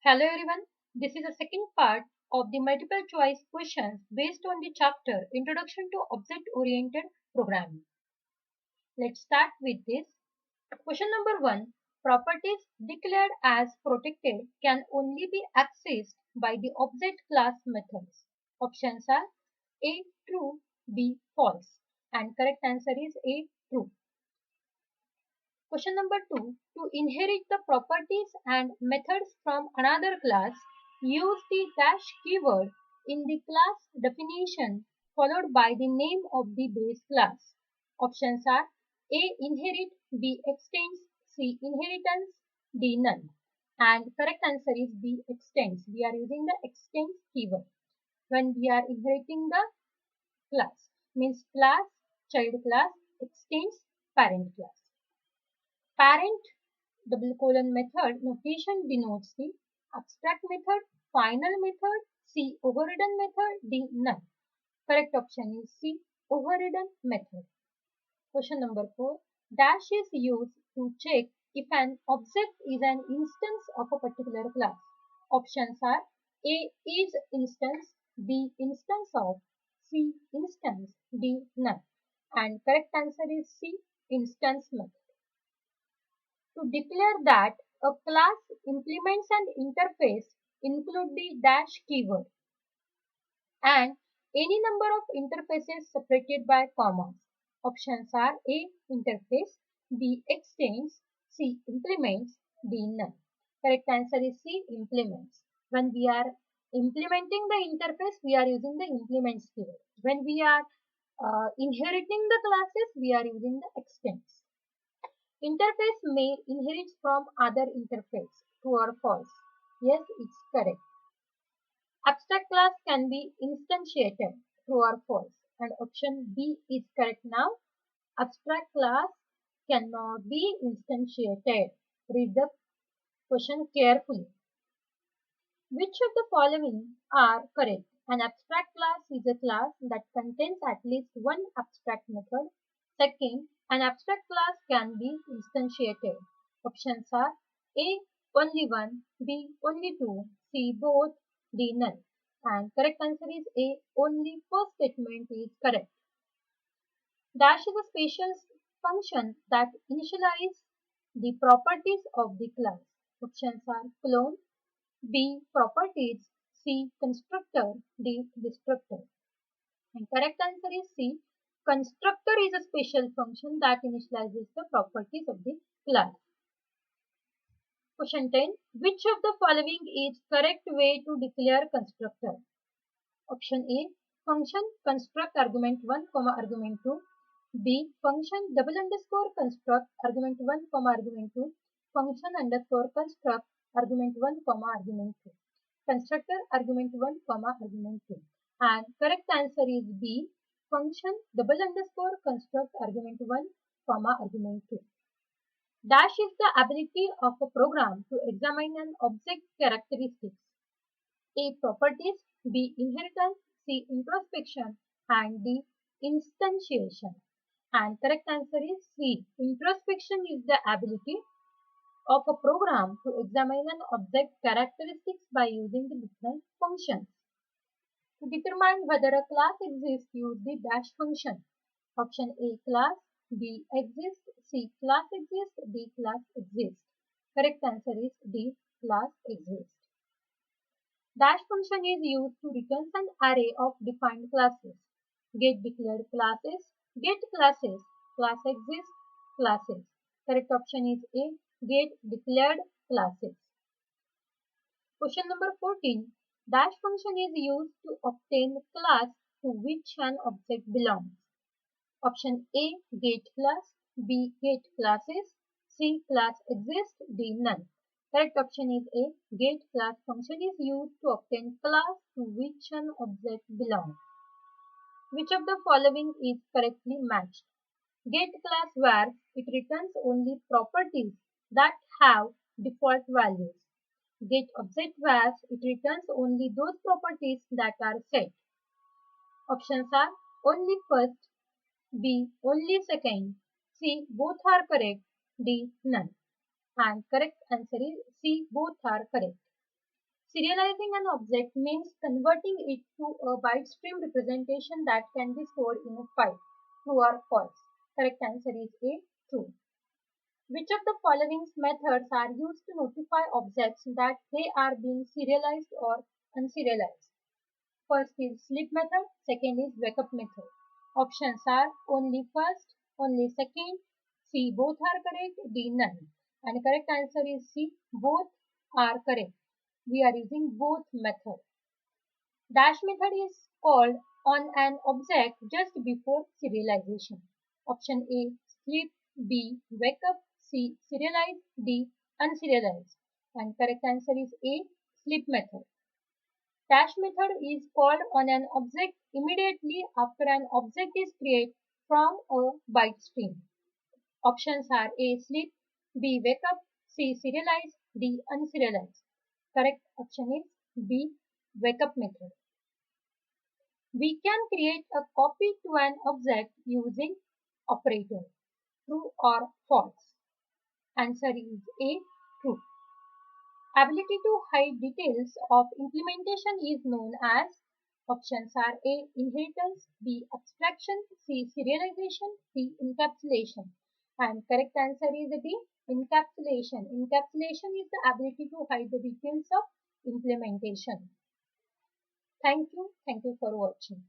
Hello everyone, this is the second part of the multiple choice questions based on the chapter Introduction to Object Oriented Programming. Let's start with this. Question number 1. Properties declared as protected can only be accessed by the object class methods. Options are A. True, B. False, and correct answer is A. True. Question number 2. To inherit the properties and methods from another class, use the dash keyword in the class definition followed by the name of the base class. Options are A. Inherit, B. Extends, C. Inheritance, D. None. And correct answer is B. Extends. We are using the extends keyword when we are inheriting the class. Means class, child class, extends, parent class. Parent double colon method notation denotes the abstract method, final method, C. Overridden method, D. None. Correct option is C. Overridden method. Question number 4. Dash is used to check if an object is an instance of a particular class. Options are A. Is instance, B. Instance of, C. Instance, D. None. And correct answer is C. Instance method. To declare that a class implements an interface, include the dash keyword and any number of interfaces separated by commas. Options are A. Interface, B. Extends, C. Implements, D. None. Correct answer is C. Implements. When we are implementing the interface, we are using the implements keyword. When we are inheriting the classes, we are using the extends. Interface may inherit from other interface. True or false? Yes, it's correct. Abstract class can be instantiated. True or false? And option B is correct now. Abstract class cannot be instantiated. Read the question carefully. Which of the following are correct? An abstract class is a class that contains at least one abstract method. Second, an abstract class can be instantiated. Options are A. Only one, B. Only two, C. Both, D. None. And correct answer is A. Only first statement is correct. Dash is a special function that initializes the properties of the class. Options are clone, B. Properties, C. Constructor, D. Destructor. And correct answer is C. Constructor is a special function that initializes the properties of the class. Question 10. Which of the following is correct way to declare constructor? Option A. Function construct argument 1, argument 2. B. Function double underscore construct argument 1, argument 2. Function underscore construct argument 1, argument 2. Constructor argument 1, argument 2. And correct answer is B. Function double underscore construct argument 1, argument 2. Dash is the ability of a program to examine an object characteristics. A. Properties, B. Inheritance, C. Introspection, and D. Instantiation. And correct answer is C. Introspection is the ability of a program to examine an object characteristics by using the different functions. To determine whether a class exists, use the dash function. Option A. Class, B. Exists, C. Class exists, D. Class exists. Correct answer is D. Class exists. Dash function is used to return an array of defined classes. Get declared classes, get classes, class exists, classes. Correct option is A. Get declared classes. Question number 14. Dash function is used to obtain class to which an object belongs. Option A. Get class, B. Get classes, C. Class exists, D. None. Correct option is A. Get class function is used to obtain class to which an object belongs. Which of the following is correctly matched? Get class var it returns only properties that have default values. Get object var it returns only those properties that are set. Options are only first, B. Only second, C. Both are correct, D. None. And correct answer is C. Both are correct. Serializing an object means converting it to a byte stream representation that can be stored in a file. True or false? Correct answer is A. True. Which of the following methods are used to notify objects that they are being serialized or unserialized? First is sleep method, second is wake up method. Options are only first, only second, C both are correct, D none. And correct answer is C both are correct. We are using both method. Dash method is called on an object just before serialization. Option A sleep, B wake up, C serialize, D unserialize. And correct answer is A sleep method. Dash method is called on an object immediately after an object is created from a byte stream. Options are A sleep, B wake up, C serialize, D unserialize. Correct option is B wake up method. We can create a copy to an object using operator. True or false? Answer is A. True. Ability to hide details of implementation is known as options are A. Inheritance, B. Abstraction, C. Serialization, D. Encapsulation. And correct answer is D. Encapsulation. Encapsulation is the ability to hide the details of implementation. Thank you. Thank you for watching.